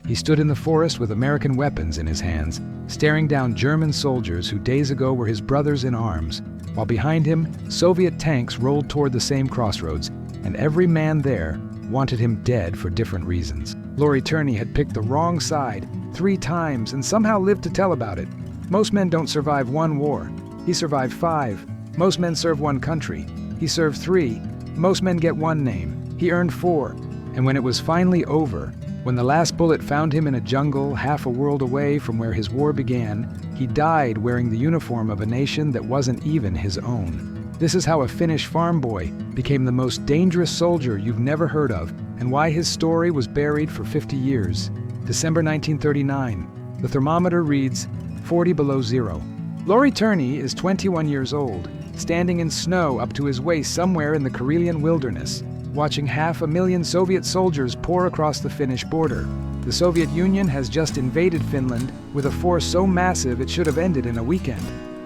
He stood in the forest with American weapons in his hands, staring down German soldiers who days ago were his brothers in arms, while behind him, Soviet tanks rolled toward the same crossroads, and every man there wanted him dead for different reasons. Lori Turney had picked the wrong side 3 times and somehow lived to tell about it. Most men don't survive 1 war. He survived 5. Most men serve 1 country. He served 3. Most men get 1 name. He earned 4. And when it was finally over, when the last bullet found him in a jungle half a world away from where his war began, he died wearing the uniform of a nation that wasn't even his own. This is how a Finnish farm boy became the most dangerous soldier you've never heard of, and why his story was buried for 50 years. December 1939. The thermometer reads 40 below zero. Lori Turney is 21 years old, standing in snow up to his waist somewhere in the Karelian wilderness, watching 500,000 Soviet soldiers pour across the Finnish border. The Soviet Union has just invaded Finland with a force so massive it should have ended in a weekend.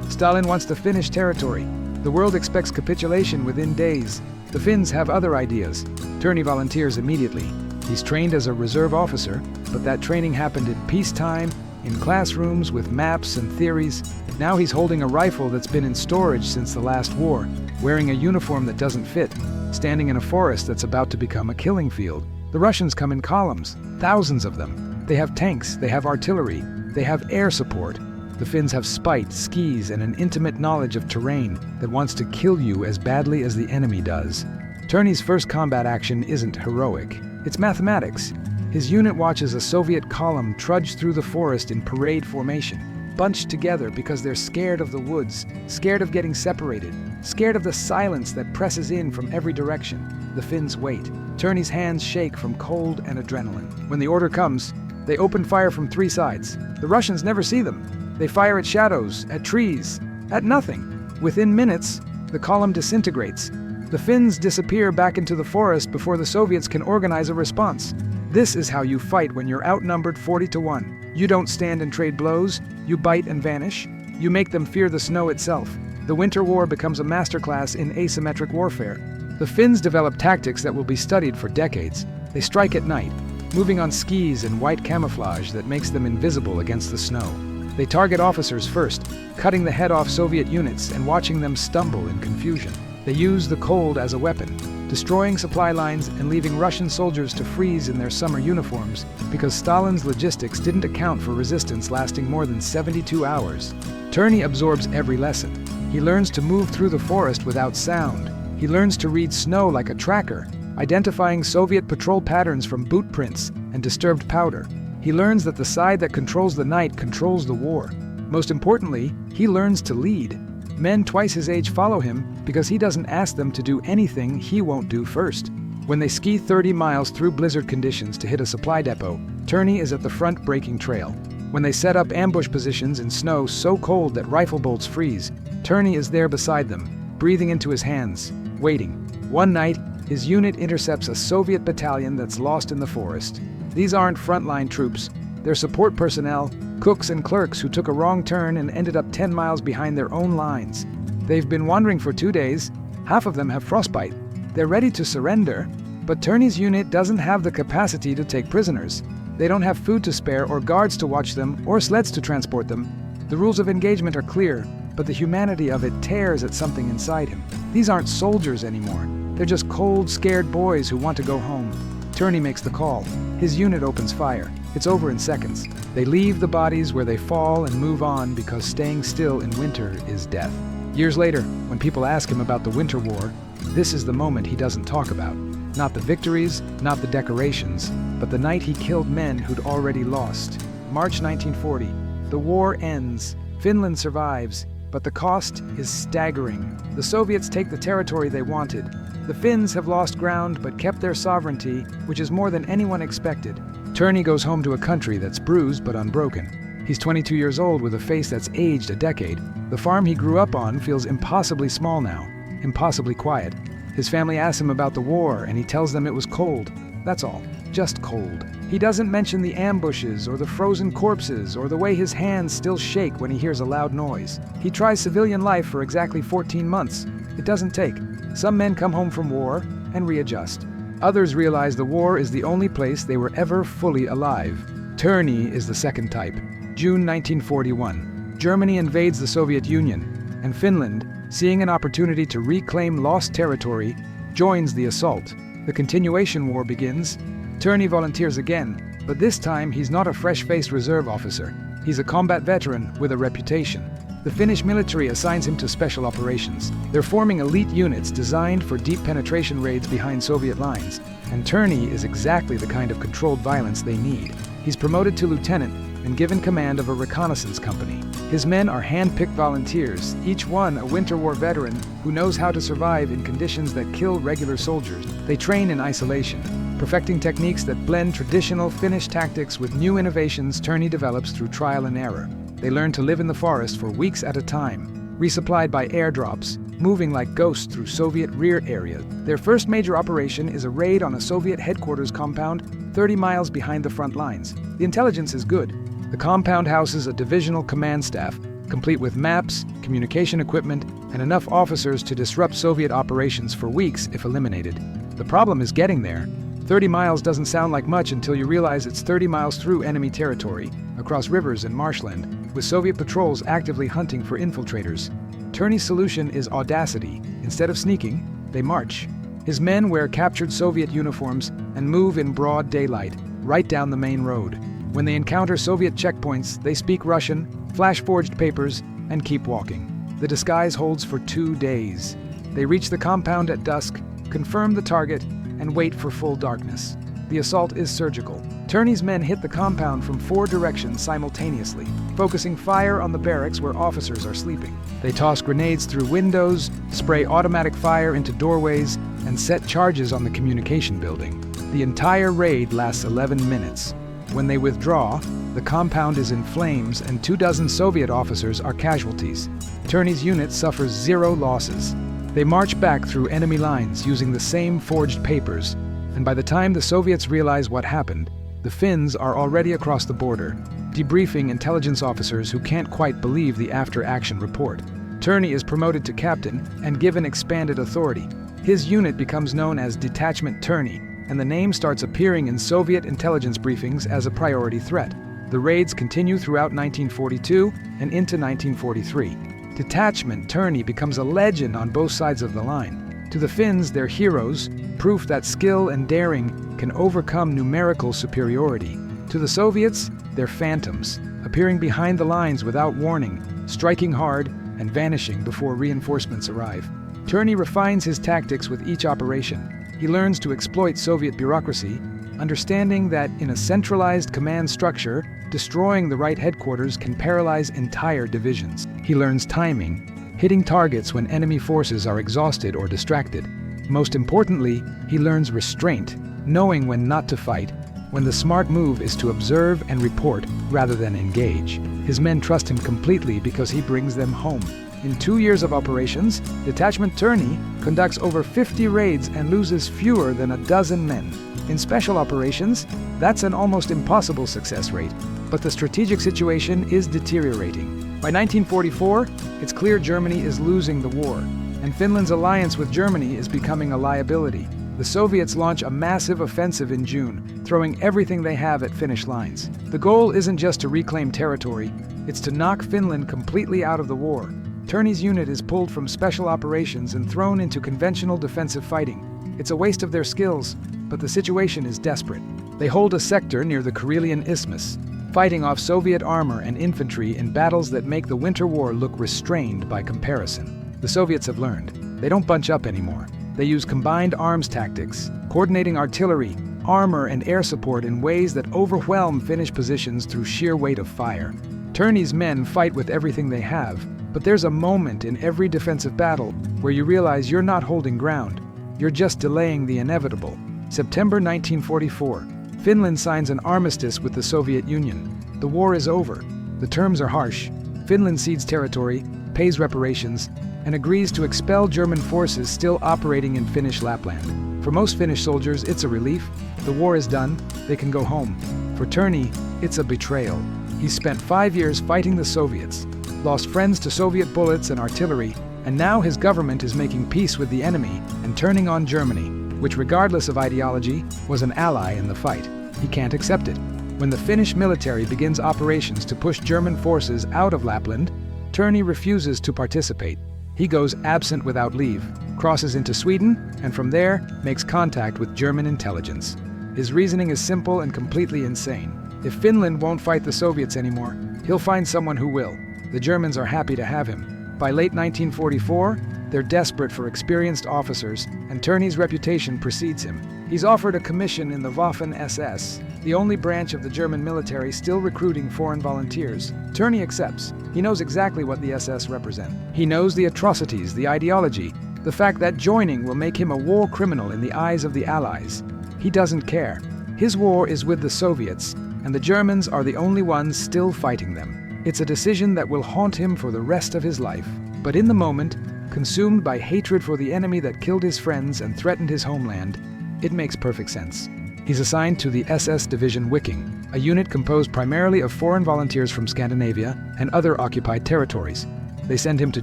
Stalin wants the Finnish territory. The world expects capitulation within days. The Finns have other ideas. Turney volunteers immediately. He's trained as a reserve officer, but that training happened in peacetime, in classrooms with maps and theories. Now he's holding a rifle that's been in storage since the last war, wearing a uniform that doesn't fit, standing in a forest that's about to become a killing field. The Russians come in columns, thousands of them. They have tanks, they have artillery, they have air support. The Finns have spite, skis, and an intimate knowledge of terrain that wants to kill you as badly as the enemy does. Turney's first combat action isn't heroic. It's mathematics. His unit watches a Soviet column trudge through the forest in parade formation, bunched together because they're scared of the woods, scared of getting separated, scared of the silence that presses in from every direction. The Finns wait. Turney's hands shake from cold and adrenaline. When the order comes, they open fire from 3 sides. The Russians never see them. They fire at shadows, at trees, at nothing. Within minutes, the column disintegrates. The Finns disappear back into the forest before the Soviets can organize a response. This is how you fight when you're outnumbered 40 to 1. You don't stand and trade blows, you bite and vanish. You make them fear the snow itself. The Winter War becomes a masterclass in asymmetric warfare. The Finns develop tactics that will be studied for decades. They strike at night, moving on skis and white camouflage that makes them invisible against the snow. They target officers first, cutting the head off Soviet units and watching them stumble in confusion. They use the cold as a weapon, destroying supply lines and leaving Russian soldiers to freeze in their summer uniforms because Stalin's logistics didn't account for resistance lasting more than 72 hours. Turney absorbs every lesson. He learns to move through the forest without sound. He learns to read snow like a tracker, identifying Soviet patrol patterns from boot prints and disturbed powder. He learns that the side that controls the night controls the war. Most importantly, he learns to lead. Men twice his age follow him because he doesn't ask them to do anything he won't do first. When they ski 30 miles through blizzard conditions to hit a supply depot, Turney is at the front breaking trail. When they set up ambush positions in snow so cold that rifle bolts freeze, Turney is there beside them, breathing into his hands, waiting. One night, his unit intercepts a Soviet battalion that's lost in the forest. These aren't frontline troops. They're support personnel, cooks and clerks who took a wrong turn and ended up 10 miles behind their own lines. They've been wandering for 2 days. Half of them have frostbite. They're ready to surrender, but Turney's unit doesn't have the capacity to take prisoners. They don't have food to spare or guards to watch them or sleds to transport them. The rules of engagement are clear, but the humanity of it tears at something inside him. These aren't soldiers anymore. They're just cold, scared boys who want to go home. Turney makes the call. His unit opens fire. It's over in seconds. They leave the bodies where they fall and move on because staying still in winter is death. Years later, when people ask him about the Winter War, this is the moment he doesn't talk about. Not the victories, not the decorations, but the night he killed men who'd already lost. March 1940. The war ends. Finland survives, but the cost is staggering. The Soviets take the territory they wanted. The Finns have lost ground but kept their sovereignty, which is more than anyone expected. Turney goes home to a country that's bruised but unbroken. He's 22 years old with a face that's aged a decade. The farm he grew up on feels impossibly small now, impossibly quiet. His family asks him about the war, and he tells them it was cold. That's all, just cold. He doesn't mention the ambushes or the frozen corpses or the way his hands still shake when he hears a loud noise. He tries civilian life for exactly 14 months. It doesn't take. Some men come home from war and readjust. Others realize the war is the only place they were ever fully alive. Turney is the second type. June 1941. Germany invades the Soviet Union, and Finland, seeing an opportunity to reclaim lost territory, joins the assault. The continuation war begins. Turney volunteers again, but this time he's not a fresh-faced reserve officer. He's a combat veteran with a reputation. The Finnish military assigns him to special operations. They're forming elite units designed for deep penetration raids behind Soviet lines, and Turney is exactly the kind of controlled violence they need. He's promoted to lieutenant and given command of a reconnaissance company. His men are hand-picked volunteers, each one a Winter War veteran who knows how to survive in conditions that kill regular soldiers. They train in isolation, perfecting techniques that blend traditional Finnish tactics with new innovations Turney develops through trial and error. They learn to live in the forest for weeks at a time, resupplied by airdrops, moving like ghosts through Soviet rear areas. Their first major operation is a raid on a Soviet headquarters compound 30 miles behind the front lines. The intelligence is good. The compound houses a divisional command staff, complete with maps, communication equipment, and enough officers to disrupt Soviet operations for weeks if eliminated. The problem is getting there. 30 miles doesn't sound like much until you realize it's 30 miles through enemy territory, across rivers and marshland, with Soviet patrols actively hunting for infiltrators. Turney's solution is audacity. Instead of sneaking, they march. His men wear captured Soviet uniforms and move in broad daylight, right down the main road. When they encounter Soviet checkpoints, they speak Russian, flash forged papers, and keep walking. The disguise holds for 2 days. They reach the compound at dusk, confirm the target, and wait for full darkness. The assault is surgical. Turney's men hit the compound from 4 directions simultaneously, focusing fire on the barracks where officers are sleeping. They toss grenades through windows, spray automatic fire into doorways, and set charges on the communication building. The entire raid lasts 11 minutes. When they withdraw, the compound is in flames and 24 Soviet officers are casualties. Turney's unit suffers 0 losses. They march back through enemy lines using the same forged papers, and by the time the Soviets realize what happened, the Finns are already across the border, debriefing intelligence officers who can't quite believe the after-action report. Turney is promoted to captain and given expanded authority. His unit becomes known as Detachment Turney, and the name starts appearing in Soviet intelligence briefings as a priority threat. The raids continue throughout 1942 and into 1943. Detachment Turney becomes a legend on both sides of the line. To the Finns, they're heroes, proof that skill and daring can overcome numerical superiority. To the Soviets, they're phantoms, appearing behind the lines without warning, striking hard, and vanishing before reinforcements arrive. Turney refines his tactics with each operation. He learns to exploit Soviet bureaucracy, understanding that in a centralized command structure, destroying the right headquarters can paralyze entire divisions. He learns timing, hitting targets when enemy forces are exhausted or distracted. Most importantly, he learns restraint, knowing when not to fight, when the smart move is to observe and report rather than engage. His men trust him completely because he brings them home. In 2 years of operations, Detachment Turney conducts over 50 raids and loses fewer than 12 men. In special operations, that's an almost impossible success rate, but the strategic situation is deteriorating. By 1944, it's clear Germany is losing the war, and Finland's alliance with Germany is becoming a liability. The Soviets launch a massive offensive in June, throwing everything they have at Finnish lines. The goal isn't just to reclaim territory, it's to knock Finland completely out of the war. Turney's unit is pulled from special operations and thrown into conventional defensive fighting. It's a waste of their skills, but the situation is desperate. They hold a sector near the Karelian Isthmus, fighting off Soviet armor and infantry in battles that make the Winter War look restrained by comparison. The Soviets have learned. They don't bunch up anymore. They use combined arms tactics, coordinating artillery, armor, and air support in ways that overwhelm Finnish positions through sheer weight of fire. Turney's men fight with everything they have, but there's a moment in every defensive battle where you realize you're not holding ground. You're just delaying the inevitable. September 1944, Finland signs an armistice with the Soviet Union. The war is over. The terms are harsh. Finland cedes territory, pays reparations, and agrees to expel German forces still operating in Finnish Lapland. For most Finnish soldiers, it's a relief. The war is done. They can go home. For Turney, it's a betrayal. He's spent 5 years fighting the Soviets, lost friends to Soviet bullets and artillery, and now his government is making peace with the enemy and turning on Germany, which, regardless of ideology, was an ally in the fight. He can't accept it. When the Finnish military begins operations to push German forces out of Lapland, Turney refuses to participate. He goes absent without leave, crosses into Sweden, and from there makes contact with German intelligence. His reasoning is simple and completely insane. If Finland won't fight the Soviets anymore, he'll find someone who will. The Germans are happy to have him. By late 1944, they're desperate for experienced officers, and Turney's reputation precedes him. He's offered a commission in the Waffen-SS, the only branch of the German military still recruiting foreign volunteers. Turney accepts. He knows exactly what the SS represent. He knows the atrocities, the ideology, the fact that joining will make him a war criminal in the eyes of the Allies. He doesn't care. His war is with the Soviets, and the Germans are the only ones still fighting them. It's a decision that will haunt him for the rest of his life. But in the moment, consumed by hatred for the enemy that killed his friends and threatened his homeland, it makes perfect sense. He's assigned to the SS Division Viking, a unit composed primarily of foreign volunteers from Scandinavia and other occupied territories. They send him to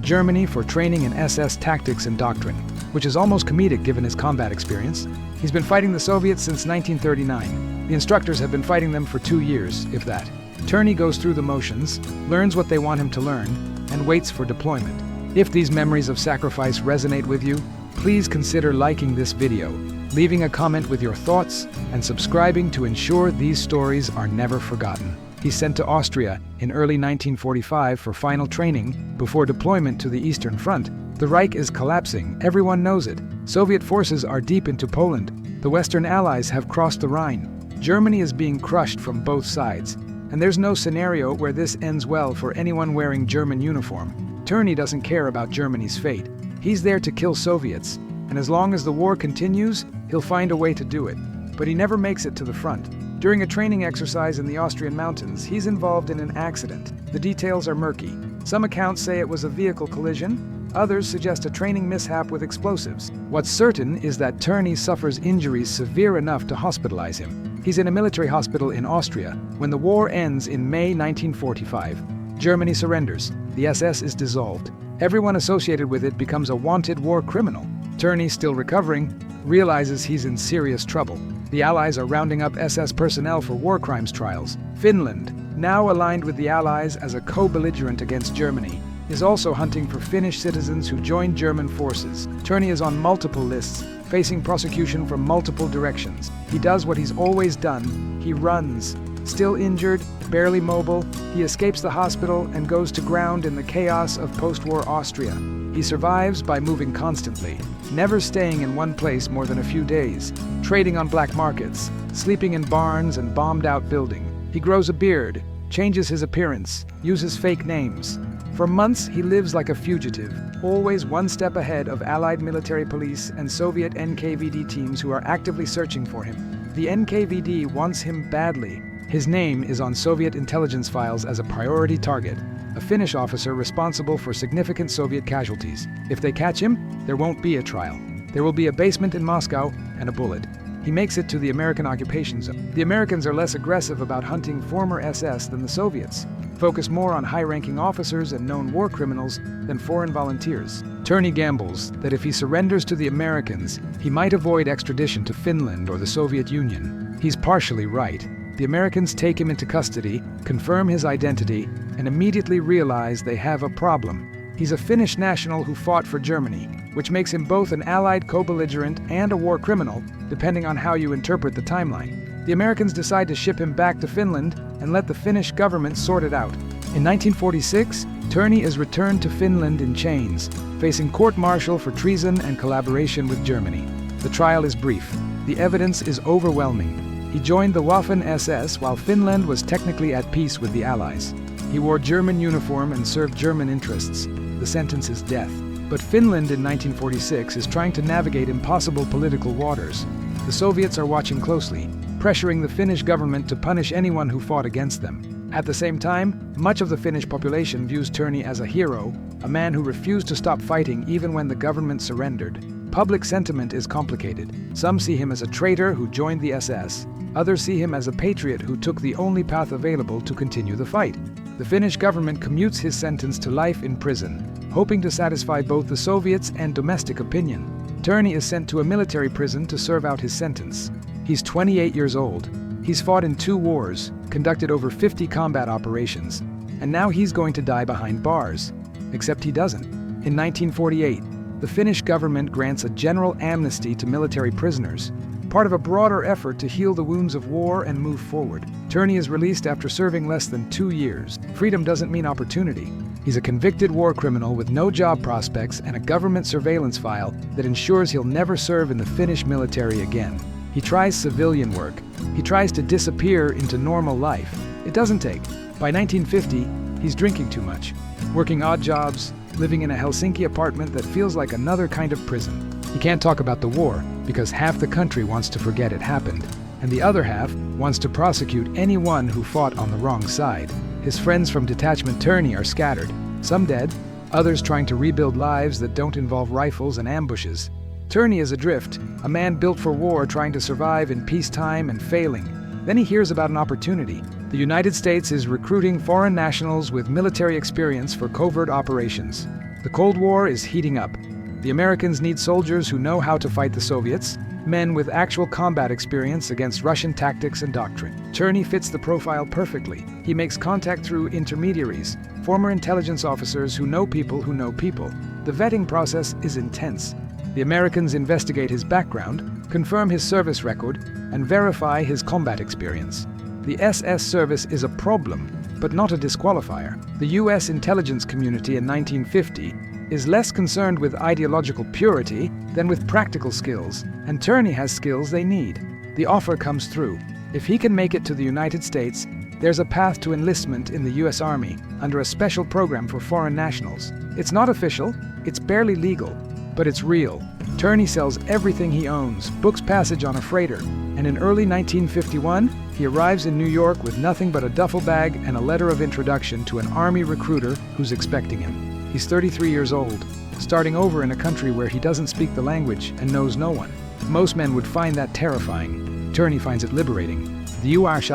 Germany for training in SS tactics and doctrine, which is almost comedic given his combat experience. He's been fighting the Soviets since 1939. The instructors have been fighting them for 2 years, if that. Turney goes through the motions, learns what they want him to learn, and waits for deployment. If these memories of sacrifice resonate with you, please consider liking this video, leaving a comment with your thoughts, and subscribing to ensure these stories are never forgotten. He's sent to Austria in early 1945 for final training before deployment to the Eastern Front. The Reich is collapsing, everyone knows it. Soviet forces are deep into Poland. The Western Allies have crossed the Rhine. Germany is being crushed from both sides, and there's no scenario where this ends well for anyone wearing German uniform. Turney doesn't care about Germany's fate. He's there to kill Soviets, and as long as the war continues, he'll find a way to do it. But he never makes it to the front. During a training exercise in the Austrian mountains, he's involved in an accident. The details are murky. Some accounts say it was a vehicle collision. Others suggest a training mishap with explosives. What's certain is that Turney suffers injuries severe enough to hospitalize him. He's in a military hospital in Austria when the war ends in May 1945. Germany surrenders. The SS is dissolved. Everyone associated with it becomes a wanted war criminal. Turney, still recovering, realizes he's in serious trouble. The Allies are rounding up SS personnel for war crimes trials. Finland, now aligned with the Allies as a co-belligerent against Germany, is also hunting for Finnish citizens who joined German forces. Turney is on multiple lists, facing prosecution from multiple directions. He does what he's always done. He runs. Still injured, barely mobile, he escapes the hospital and goes to ground in the chaos of post-war Austria. He survives by moving constantly, never staying in one place more than a few days, trading on black markets, sleeping in barns and bombed-out buildings. He grows a beard, changes his appearance, uses fake names. For months, he lives like a fugitive, always one step ahead of Allied military police and Soviet NKVD teams who are actively searching for him. The NKVD wants him badly. His name is on Soviet intelligence files as a priority target, a Finnish officer responsible for significant Soviet casualties. If they catch him, there won't be a trial. There will be a basement in Moscow and a bullet. He makes it to the American occupation zone. The Americans are less aggressive about hunting former SS than the Soviets, focus more on high-ranking officers and known war criminals than foreign volunteers. Turney gambles that if he surrenders to the Americans, he might avoid extradition to Finland or the Soviet Union. He's partially right. The Americans take him into custody, confirm his identity, and immediately realize they have a problem. He's a Finnish national who fought for Germany, which makes him both an Allied co-belligerent and a war criminal, depending on how you interpret the timeline. The Americans decide to ship him back to Finland and let the Finnish government sort it out. In 1946, Turney is returned to Finland in chains, facing court-martial for treason and collaboration with Germany. The trial is brief. The evidence is overwhelming. He joined the Waffen-SS while Finland was technically at peace with the Allies. He wore German uniform and served German interests. The sentence is death. But Finland in 1946 is trying to navigate impossible political waters. The Soviets are watching closely, pressuring the Finnish government to punish anyone who fought against them. At the same time, much of the Finnish population views Turney as a hero, a man who refused to stop fighting even when the government surrendered. Public sentiment is complicated. Some see him as a traitor who joined the SS. Others see him as a patriot who took the only path available to continue the fight. The Finnish government commutes his sentence to life in prison, hoping to satisfy both the Soviets and domestic opinion. Turney is sent to a military prison to serve out his sentence. He's 28 years old. He's fought in 2 wars, conducted over 50 combat operations, and now he's going to die behind bars. Except he doesn't. In 1948, the Finnish government grants a general amnesty to military prisoners, part of a broader effort to heal the wounds of war and move forward. Turney is released after serving less than 2 years. Freedom doesn't mean opportunity. He's a convicted war criminal with no job prospects and a government surveillance file that ensures he'll never serve in the Finnish military again. He tries civilian work. He tries to disappear into normal life. It doesn't take. By 1950, he's drinking too much, working odd jobs, living in a Helsinki apartment that feels like another kind of prison. He can't talk about the war because half the country wants to forget it happened, and the other half wants to prosecute anyone who fought on the wrong side. His friends from Detachment Turney are scattered, some dead, others trying to rebuild lives that don't involve rifles and ambushes. Turney is adrift, a man built for war trying to survive in peacetime and failing. Then he hears about an opportunity. The United States is recruiting foreign nationals with military experience for covert operations. The Cold War is heating up. The Americans need soldiers who know how to fight the Soviets, men with actual combat experience against Russian tactics and doctrine. Turney fits the profile perfectly. He makes contact through intermediaries, former intelligence officers who know people who know people. The vetting process is intense. The Americans investigate his background, confirm his service record, and verify his combat experience. The SS service is a problem, but not a disqualifier. The US intelligence community in 1950 is less concerned with ideological purity than with practical skills, and Turney has skills they need. The offer comes through. If he can make it to the United States, there's a path to enlistment in the US Army under a special program for foreign nationals. It's not official, it's barely legal, but it's real. Turney sells everything he owns, books passage on a freighter, and in early 1951, he arrives in New York with nothing but a duffel bag and a letter of introduction to an Army recruiter who's expecting him. He's 33 years old, starting over in a country where he doesn't speak the language and knows no one. Most men would find that terrifying. Turney finds it liberating. The US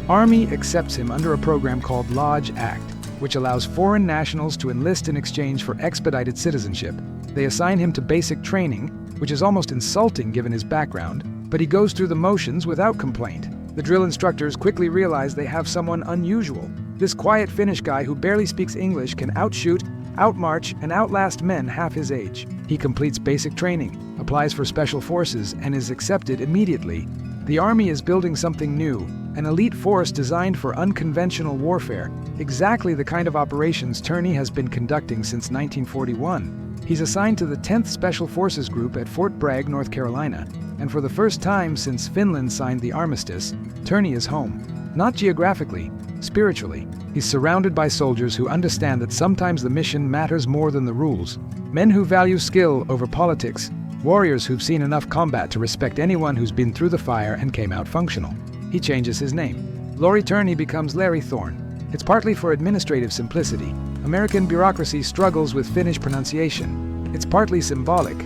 Army accepts him under a program called Lodge Act, which allows foreign nationals to enlist in exchange for expedited citizenship. They assign him to basic training, which is almost insulting given his background, but he goes through the motions without complaint. The drill instructors quickly realize they have someone unusual. This quiet Finnish guy who barely speaks English can outshoot, outmarch, and outlast men half his age. He completes basic training, applies for special forces, and is accepted immediately. The Army is building something new, an elite force designed for unconventional warfare, exactly the kind of operations Turney has been conducting since 1941. He's assigned to the 10th Special Forces Group at Fort Bragg, North Carolina, and for the first time since Finland signed the armistice, Turney is home. Not geographically, spiritually. He's surrounded by soldiers who understand that sometimes the mission matters more than the rules. Men who value skill over politics, warriors who've seen enough combat to respect anyone who's been through the fire and came out functional. He changes his name. Laurie Turney becomes Larry Thorne. It's partly for administrative simplicity. American bureaucracy struggles with Finnish pronunciation. It's partly symbolic.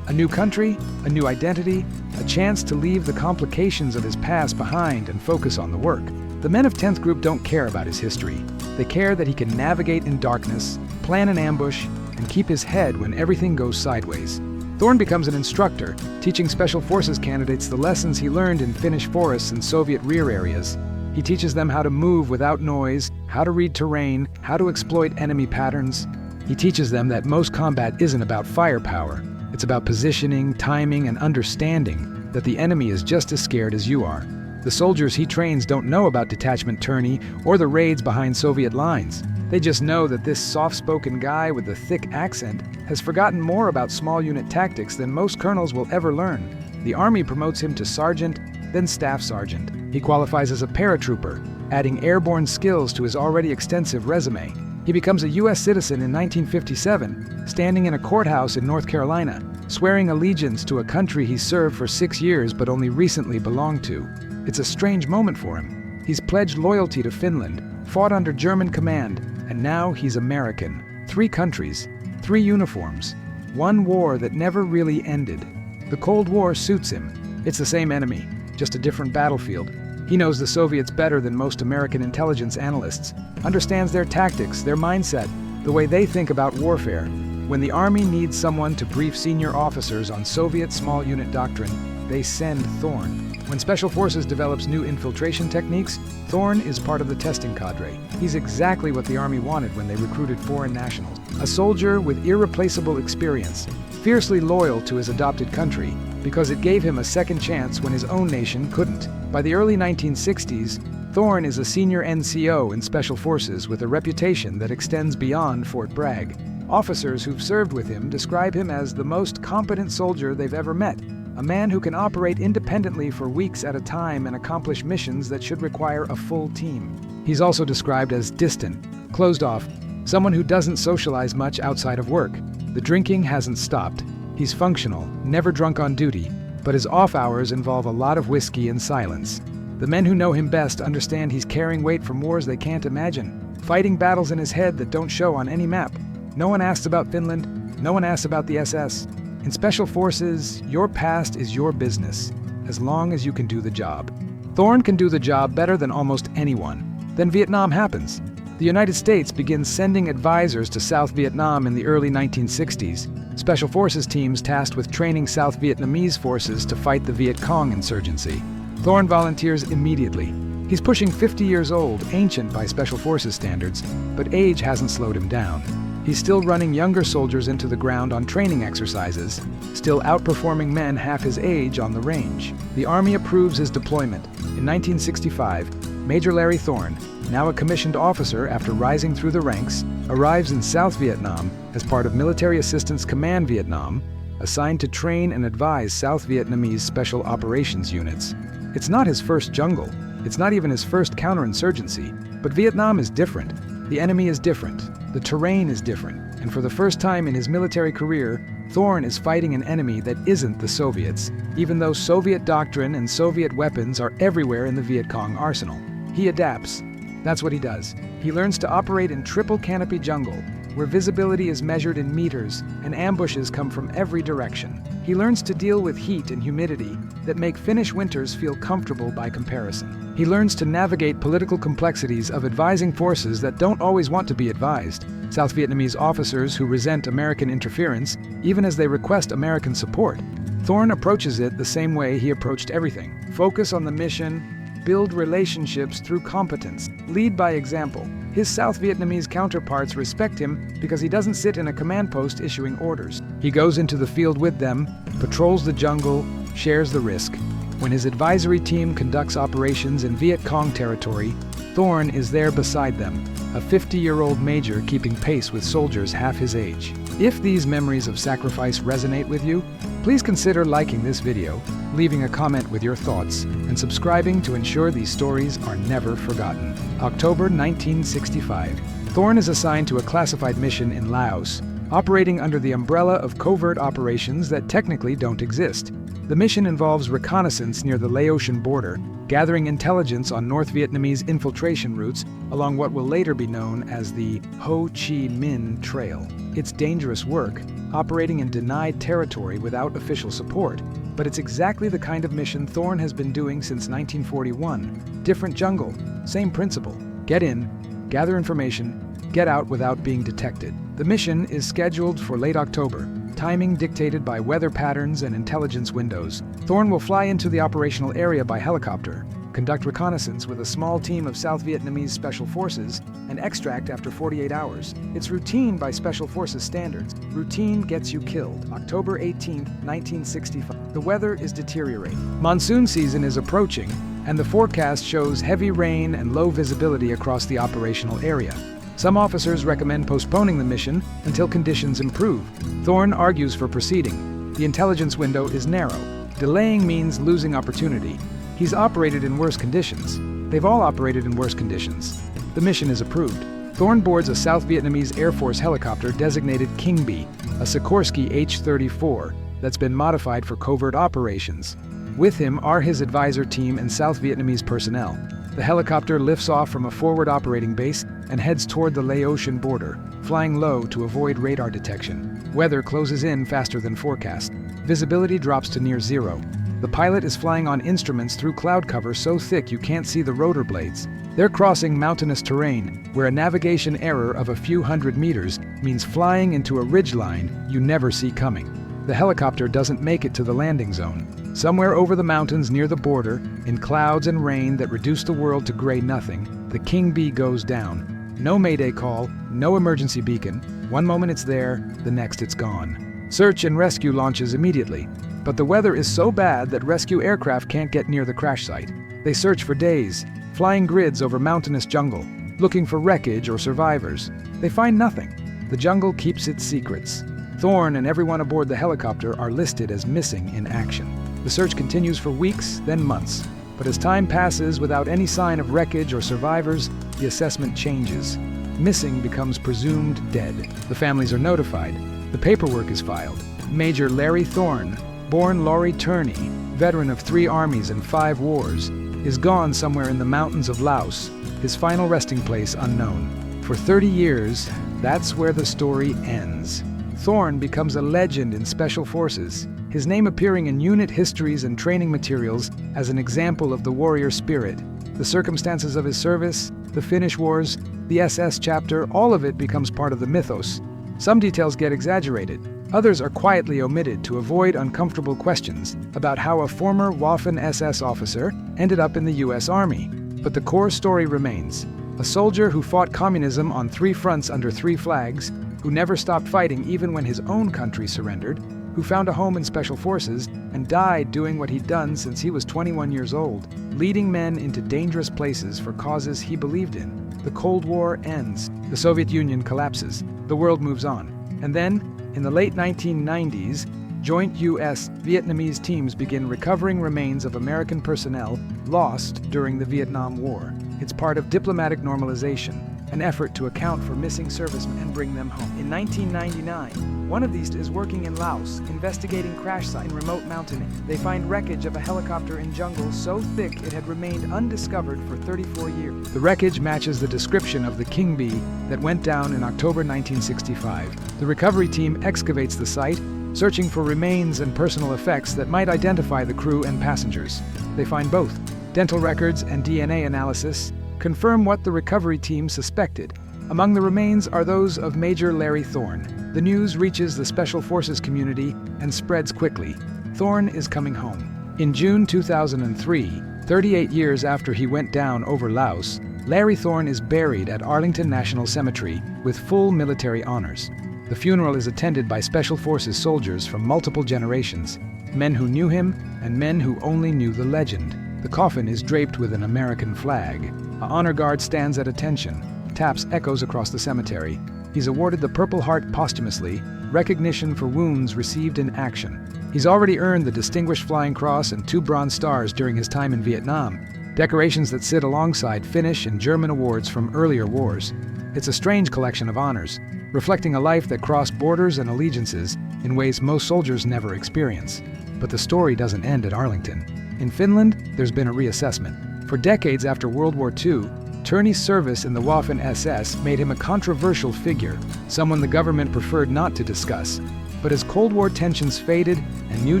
A new country, a new identity, a chance to leave the complications of his past behind and focus on the work. The men of 10th Group don't care about his history. They care that he can navigate in darkness, plan an ambush, and keep his head when everything goes sideways. Thorne becomes an instructor, teaching Special Forces candidates the lessons he learned in Finnish forests and Soviet rear areas. He teaches them how to move without noise, how to read terrain, how to exploit enemy patterns. He teaches them that most combat isn't about firepower. It's about positioning, timing, and understanding that the enemy is just as scared as you are. The soldiers he trains don't know about Detachment Turney or the raids behind Soviet lines. They just know that this soft-spoken guy with the thick accent has forgotten more about small unit tactics than most colonels will ever learn. The Army promotes him to sergeant, then staff sergeant. He qualifies as a paratrooper, adding airborne skills to his already extensive resume. He becomes a U.S. citizen in 1957, standing in a courthouse in North Carolina, swearing allegiance to a country he served for 6 years but only recently belonged to. It's a strange moment for him. He's pledged loyalty to Finland, fought under German command, and now he's American. 3 countries, 3 uniforms, 1 war that never really ended. The Cold War suits him. It's the same enemy, just a different battlefield. He knows the Soviets better than most American intelligence analysts, understands their tactics, their mindset, the way they think about warfare. When the Army needs someone to brief senior officers on Soviet small unit doctrine, they send Thorne. When Special Forces develops new infiltration techniques, Thorne is part of the testing cadre. He's exactly what the Army wanted when they recruited foreign nationals. A soldier with irreplaceable experience, fiercely loyal to his adopted country, because it gave him a second chance when his own nation couldn't. By the early 1960s, Thorne is a senior NCO in Special Forces with a reputation that extends beyond Fort Bragg. Officers who've served with him describe him as the most competent soldier they've ever met, a man who can operate independently for weeks at a time and accomplish missions that should require a full team. He's also described as distant, closed off, someone who doesn't socialize much outside of work. The drinking hasn't stopped. He's functional, never drunk on duty, but his off hours involve a lot of whiskey and silence. The men who know him best understand he's carrying weight from wars they can't imagine, fighting battles in his head that don't show on any map. No one asks about Finland, no one asks about the SS. In Special Forces, your past is your business, as long as you can do the job. Thorne can do the job better than almost anyone. Then Vietnam happens. The United States begins sending advisors to South Vietnam in the early 1960s, Special Forces teams tasked with training South Vietnamese forces to fight the Viet Cong insurgency. Thorne volunteers immediately. He's pushing 50 years old, ancient by Special Forces standards, but age hasn't slowed him down. He's still running younger soldiers into the ground on training exercises, still outperforming men half his age on the range. The Army approves his deployment. In 1965, Major Larry Thorne, now a commissioned officer after rising through the ranks, arrives in South Vietnam as part of Military Assistance Command Vietnam, assigned to train and advise South Vietnamese Special Operations units. It's not his first jungle. It's not even his first counterinsurgency. But Vietnam is different. The enemy is different. The terrain is different. And for the first time in his military career, Thorne is fighting an enemy that isn't the Soviets, even though Soviet doctrine and Soviet weapons are everywhere in the Viet Cong arsenal. He adapts. That's what he does. He learns to operate in triple canopy jungle, where visibility is measured in meters and ambushes come from every direction. He learns to deal with heat and humidity that make Finnish winters feel comfortable by comparison. He learns to navigate political complexities of advising forces that don't always want to be advised. South Vietnamese officers who resent American interference, even as they request American support. Thorne approaches it the same way he approached everything. Focus on the mission, build relationships through competence, lead by example. His South Vietnamese counterparts respect him because he doesn't sit in a command post issuing orders. He goes into the field with them, patrols the jungle, shares the risk. When his advisory team conducts operations in Viet Cong territory, Thorne is there beside them, a 50-year-old major keeping pace with soldiers half his age. If these memories of sacrifice resonate with you, please consider liking this video, leaving a comment with your thoughts, and subscribing to ensure these stories are never forgotten. October 1965. Thorne is assigned to a classified mission in Laos, operating under the umbrella of covert operations that technically don't exist. The mission involves reconnaissance near the Laotian border, gathering intelligence on North Vietnamese infiltration routes along what will later be known as the Ho Chi Minh Trail. It's dangerous work, operating in denied territory without official support, but it's exactly the kind of mission Thorne has been doing since 1941. Different jungle, same principle. Get in, gather information, get out without being detected. The mission is scheduled for late October, timing dictated by weather patterns and intelligence windows. Thorne will fly into the operational area by helicopter, conduct reconnaissance with a small team of South Vietnamese Special Forces, and extract after 48 hours. It's routine by Special Forces standards. Routine gets you killed. October 18, 1965. The weather is deteriorating. Monsoon season is approaching, and the forecast shows heavy rain and low visibility across the operational area. Some officers recommend postponing the mission until conditions improve. Thorne argues for proceeding. The intelligence window is narrow. Delaying means losing opportunity. He's operated in worse conditions. They've all operated in worse conditions. The mission is approved. Thorne boards a South Vietnamese Air Force helicopter designated King Bee, a Sikorsky H-34 that's been modified for covert operations. With him are his advisor team and South Vietnamese personnel. The helicopter lifts off from a forward operating base and heads toward the Laotian border, flying low to avoid radar detection. Weather closes in faster than forecast. Visibility drops to near zero. The pilot is flying on instruments through cloud cover so thick you can't see the rotor blades. They're crossing mountainous terrain, where a navigation error of a few hundred meters means flying into a ridgeline you never see coming. The helicopter doesn't make it to the landing zone. Somewhere over the mountains near the border, in clouds and rain that reduce the world to gray nothing, the King Bee goes down. No mayday call, no emergency beacon. One moment it's there, the next it's gone. Search and rescue launches immediately, but the weather is so bad that rescue aircraft can't get near the crash site. They search for days, flying grids over mountainous jungle, looking for wreckage or survivors. They find nothing. The jungle keeps its secrets. Thorne and everyone aboard the helicopter are listed as missing in action. The search continues for weeks, then months. But as time passes without any sign of wreckage or survivors, the assessment changes. Missing becomes presumed dead. The families are notified. The paperwork is filed. Major Larry Thorne, born Laurie Turney, veteran of 3 armies and 5 wars, is gone somewhere in the mountains of Laos, his final resting place unknown. For 30 years, that's where the story ends. Thorne becomes a legend in Special Forces, his name appearing in unit histories and training materials as an example of the warrior spirit. The circumstances of his service, the Finnish Wars, the SS chapter, all of it becomes part of the mythos. Some details get exaggerated. Others are quietly omitted to avoid uncomfortable questions about how a former Waffen-SS officer ended up in the US Army. But the core story remains. A soldier who fought communism on 3 fronts under 3 flags, who never stopped fighting even when his own country surrendered, who found a home in Special Forces and died doing what he'd done since he was 21 years old, leading men into dangerous places for causes he believed in. The Cold War ends. The Soviet Union collapses. The world moves on. And then, in the late 1990s, joint U.S.-Vietnamese teams begin recovering remains of American personnel lost during the Vietnam War. It's part of diplomatic normalization, an effort to account for missing servicemen and bring them home. In 1999, one of these is working in Laos, investigating crash site in remote mountain. They find wreckage of a helicopter in jungle so thick it had remained undiscovered for 34 years. The wreckage matches the description of the King Bee that went down in October 1965. The recovery team excavates the site, searching for remains and personal effects that might identify the crew and passengers. They find both. Dental records and DNA analysis confirm what the recovery team suspected. Among the remains are those of Major Larry Thorne. The news reaches the Special Forces community and spreads quickly. Thorne is coming home. In June 2003, 38 years after he went down over Laos, Larry Thorne is buried at Arlington National Cemetery with full military honors. The funeral is attended by Special Forces soldiers from multiple generations, men who knew him and men who only knew the legend. The coffin is draped with an American flag. An honor guard stands at attention. Taps echoes across the cemetery. He's awarded the Purple Heart posthumously, recognition for wounds received in action. He's already earned the Distinguished Flying Cross and 2 Bronze Stars during his time in Vietnam, decorations that sit alongside Finnish and German awards from earlier wars. It's a strange collection of honors, reflecting a life that crossed borders and allegiances in ways most soldiers never experience. But the story doesn't end at Arlington. In Finland, there's been a reassessment. For decades after World War II, Turney's service in the Waffen-SS made him a controversial figure, someone the government preferred not to discuss. But as Cold War tensions faded and new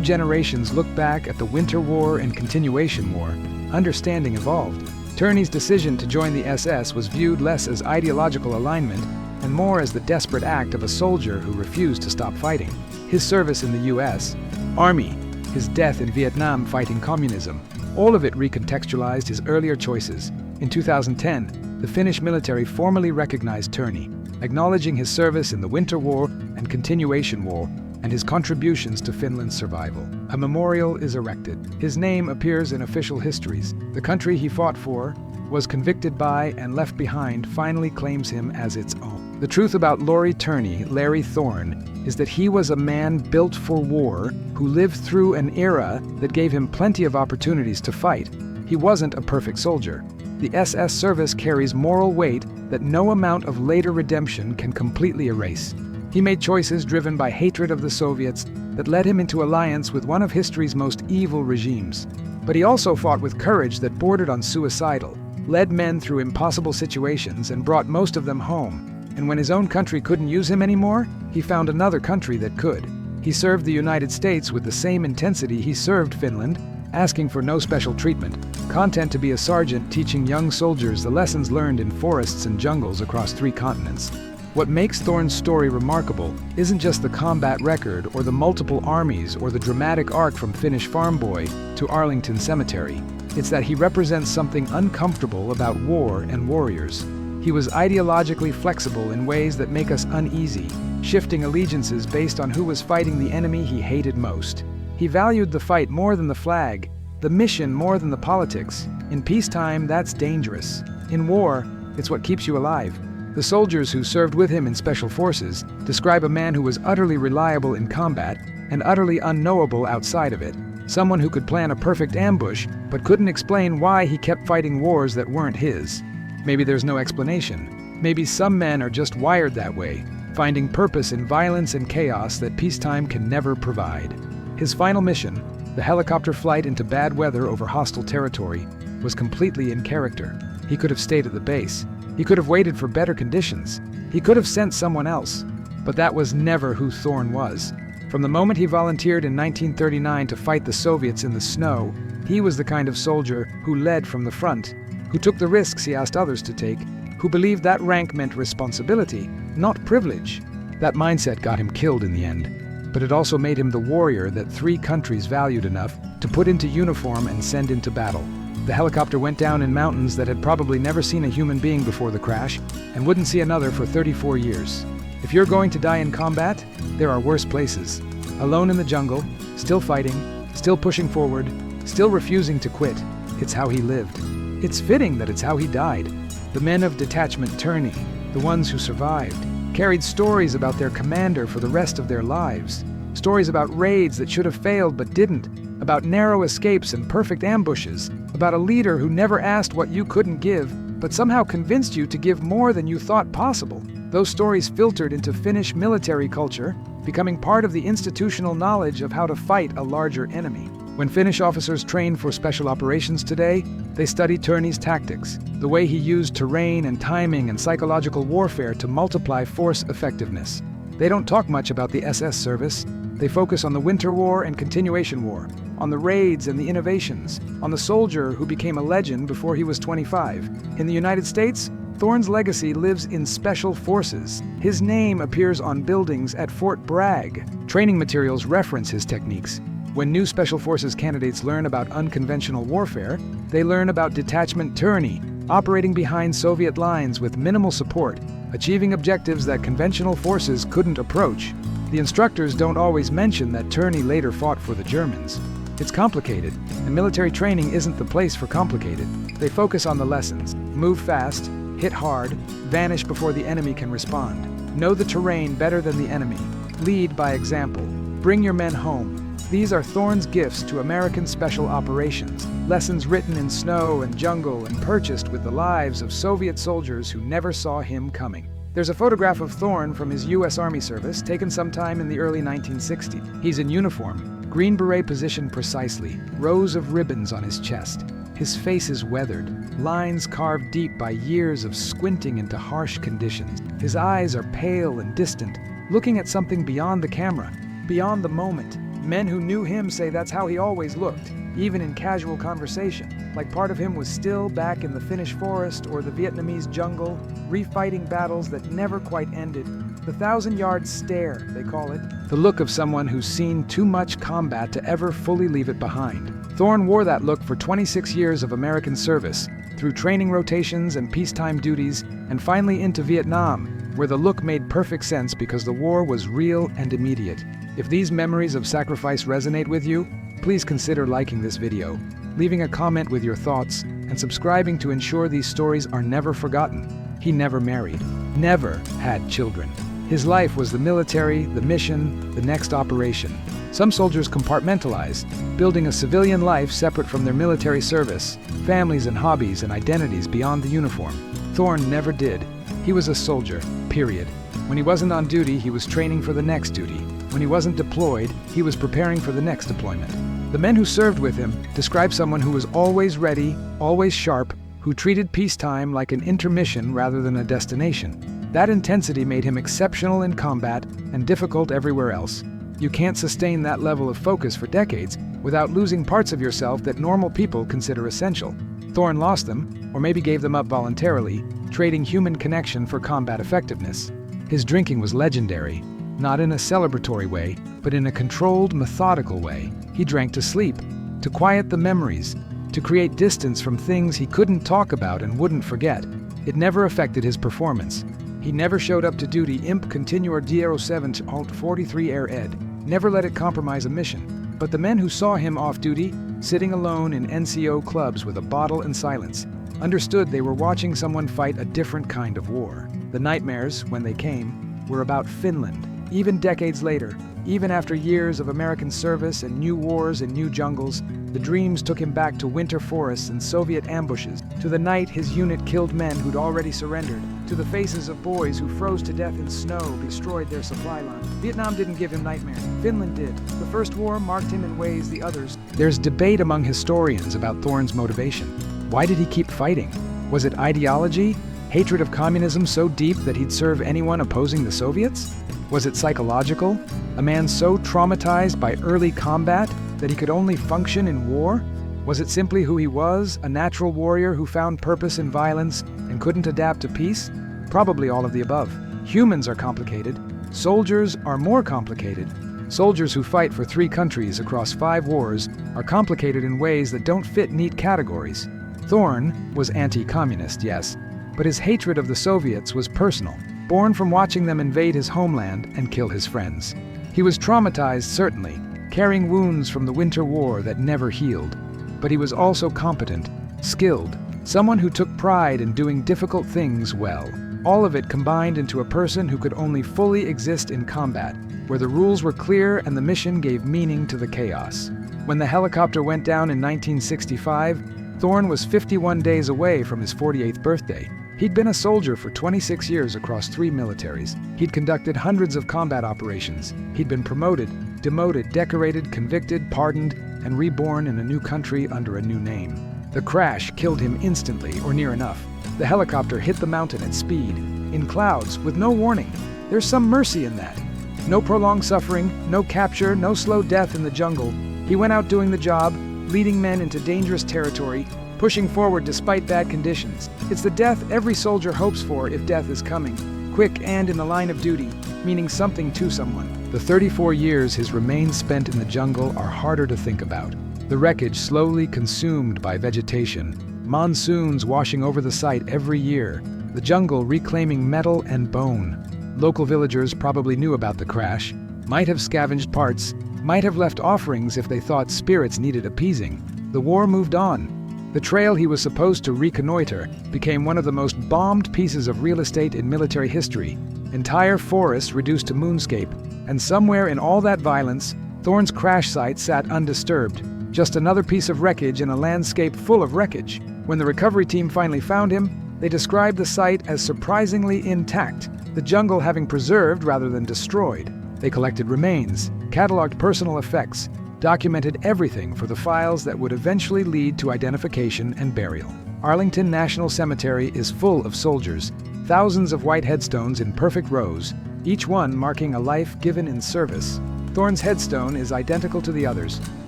generations looked back at the Winter War and Continuation War, understanding evolved. Turney's decision to join the SS was viewed less as ideological alignment and more as the desperate act of a soldier who refused to stop fighting. His service in the U.S. Army, his death in Vietnam fighting communism, all of it recontextualized his earlier choices. In 2010, the Finnish military formally recognized Turney, acknowledging his service in the Winter War and Continuation War and his contributions to Finland's survival. A memorial is erected. His name appears in official histories. The country he fought for, was convicted by and left behind, finally claims him as its own. The truth about Laurie Turney, Larry Thorne, is that he was a man built for war who lived through an era that gave him plenty of opportunities to fight. He wasn't a perfect soldier. The SS service carries moral weight that no amount of later redemption can completely erase. He made choices driven by hatred of the Soviets that led him into alliance with one of history's most evil regimes. But he also fought with courage that bordered on suicidal, led men through impossible situations and brought most of them home. And when his own country couldn't use him anymore, he found another country that could. He served the United States with the same intensity he served Finland, asking for no special treatment, content to be a sergeant teaching young soldiers the lessons learned in forests and jungles across 3 continents. What makes Thorne's story remarkable isn't just the combat record or the multiple armies or the dramatic arc from Finnish farm boy to Arlington Cemetery. It's that he represents something uncomfortable about war and warriors. He was ideologically flexible in ways that make us uneasy, shifting allegiances based on who was fighting the enemy he hated most. He valued the fight more than the flag, the mission more than the politics. In peacetime, that's dangerous. In war, it's what keeps you alive. The soldiers who served with him in Special Forces describe a man who was utterly reliable in combat and utterly unknowable outside of it. Someone who could plan a perfect ambush, but couldn't explain why he kept fighting wars that weren't his. Maybe there's no explanation. Maybe some men are just wired that way, finding purpose in violence and chaos that peacetime can never provide. His final mission, the helicopter flight into bad weather over hostile territory, was completely in character. He could have stayed at the base. He could have waited for better conditions. He could have sent someone else. But that was never who Thorne was. From the moment he volunteered in 1939 to fight the Soviets in the snow, he was the kind of soldier who led from the front, who took the risks he asked others to take, who believed that rank meant responsibility, not privilege. That mindset got him killed in the end, but it also made him the warrior that 3 countries valued enough to put into uniform and send into battle. The helicopter went down in mountains that had probably never seen a human being before the crash, and wouldn't see another for 34 years. If you're going to die in combat, there are worse places. Alone in the jungle, still fighting, still pushing forward, still refusing to quit. It's how he lived. It's fitting that it's how he died. The men of Detachment Turney, the ones who survived, carried stories about their commander for the rest of their lives. Stories about raids that should have failed but didn't, about narrow escapes and perfect ambushes, about a leader who never asked what you couldn't give, but somehow convinced you to give more than you thought possible. Those stories filtered into Finnish military culture, becoming part of the institutional knowledge of how to fight a larger enemy. When Finnish officers train for special operations today, they study Turney's tactics, the way he used terrain and timing and psychological warfare to multiply force effectiveness. They don't talk much about the SS service. They focus on the Winter War and Continuation War, on the raids and the innovations, on the soldier who became a legend before he was 25. In the United States, Thorne's legacy lives in Special Forces. His name appears on buildings at Fort Bragg. Training materials reference his techniques. When new Special Forces candidates learn about unconventional warfare, they learn about Detachment Turney, operating behind Soviet lines with minimal support, achieving objectives that conventional forces couldn't approach. The instructors don't always mention that Turney later fought for the Germans. It's complicated, and military training isn't the place for complicated. They focus on the lessons. Move fast, hit hard, vanish before the enemy can respond. Know the terrain better than the enemy. Lead by example. Bring your men home. These are Thorne's gifts to American Special Operations, lessons written in snow and jungle and purchased with the lives of Soviet soldiers who never saw him coming. There's a photograph of Thorne from his U.S. Army service taken sometime in the early 1960s. He's in uniform, Green Beret positioned precisely, rows of ribbons on his chest. His face is weathered, lines carved deep by years of squinting into harsh conditions. His eyes are pale and distant, looking at something beyond the camera, beyond the moment. Men who knew him say that's how he always looked, even in casual conversation, like part of him was still back in the Finnish forest or the Vietnamese jungle, refighting battles that never quite ended. The 1,000-yard stare, they call it. The look of someone who's seen too much combat to ever fully leave it behind. Thorne wore that look for 26 years of American service, through training rotations and peacetime duties, and finally into Vietnam, where the look made perfect sense because the war was real and immediate. If these memories of sacrifice resonate with you, please consider liking this video, leaving a comment with your thoughts, and subscribing to ensure these stories are never forgotten. He never married, never had children. His life was the military, the mission, the next operation. Some soldiers compartmentalized, building a civilian life separate from their military service, families and hobbies and identities beyond the uniform. Thorne never did. He was a soldier, period. When he wasn't on duty, he was training for the next duty. When he wasn't deployed, he was preparing for the next deployment. The men who served with him describe someone who was always ready, always sharp, who treated peacetime like an intermission rather than a destination. That intensity made him exceptional in combat and difficult everywhere else. You can't sustain that level of focus for decades without losing parts of yourself that normal people consider essential. Thorne lost them, or maybe gave them up voluntarily, trading human connection for combat effectiveness. His drinking was legendary, not in a celebratory way, but in a controlled, methodical way. He drank to sleep, to quiet the memories, to create distance from things he couldn't talk about and wouldn't forget. It never affected his performance. He never showed up to duty imp continuer Diero 7 Alt 43 Air Ed, never let it compromise a mission. But the men who saw him off duty, sitting alone in NCO clubs with a bottle and silence, understood they were watching someone fight a different kind of war. The nightmares, when they came, were about Finland. Even decades later, even after years of American service and new wars and new jungles, the dreams took him back to winter forests and Soviet ambushes, to the night his unit killed men who'd already surrendered, to the faces of boys who froze to death in snow, destroyed their supply line. Vietnam didn't give him nightmares. Finland did. The first war marked him in ways the others. There's debate among historians about Thorne's motivation. Why did he keep fighting? Was it ideology? Hatred of communism so deep that he'd serve anyone opposing the Soviets? Was it psychological? A man so traumatized by early combat that he could only function in war? Was it simply who he was, a natural warrior who found purpose in violence and couldn't adapt to peace? Probably all of the above. Humans are complicated. Soldiers are more complicated. Soldiers who fight for 3 countries across 5 wars are complicated in ways that don't fit neat categories. Thorne was anti-communist, yes, but his hatred of the Soviets was personal, born from watching them invade his homeland and kill his friends. He was traumatized, certainly, carrying wounds from the Winter War that never healed. But he was also competent, skilled, someone who took pride in doing difficult things well. All of it combined into a person who could only fully exist in combat, where the rules were clear and the mission gave meaning to the chaos. When the helicopter went down in 1965, Thorne was 51 days away from his 48th birthday. He'd been a soldier for 26 years across 3 militaries. He'd conducted hundreds of combat operations. He'd been promoted, demoted, decorated, convicted, pardoned, and reborn in a new country under a new name. The crash killed him instantly, or near enough. The helicopter hit the mountain at speed, in clouds, with no warning. There's some mercy in that. No prolonged suffering, no capture, no slow death in the jungle. He went out doing the job, leading men into dangerous territory, pushing forward despite bad conditions. It's the death every soldier hopes for if death is coming, quick and in the line of duty, meaning something to someone. The 34 years his remains spent in the jungle are harder to think about. The wreckage slowly consumed by vegetation, monsoons washing over the site every year, the jungle reclaiming metal and bone. Local villagers probably knew about the crash, might have scavenged parts, might have left offerings if they thought spirits needed appeasing. The war moved on. The trail he was supposed to reconnoiter became one of the most bombed pieces of real estate in military history. Entire forests reduced to moonscape, and somewhere in all that violence, Thorne's crash site sat undisturbed, just another piece of wreckage in a landscape full of wreckage. When the recovery team finally found him, they described the site as surprisingly intact, the jungle having preserved rather than destroyed. They collected remains, cataloged personal effects, documented everything for the files that would eventually lead to identification and burial. Arlington National Cemetery is full of soldiers, thousands of white headstones in perfect rows, each one marking a life given in service. Thorne's headstone is identical to the others,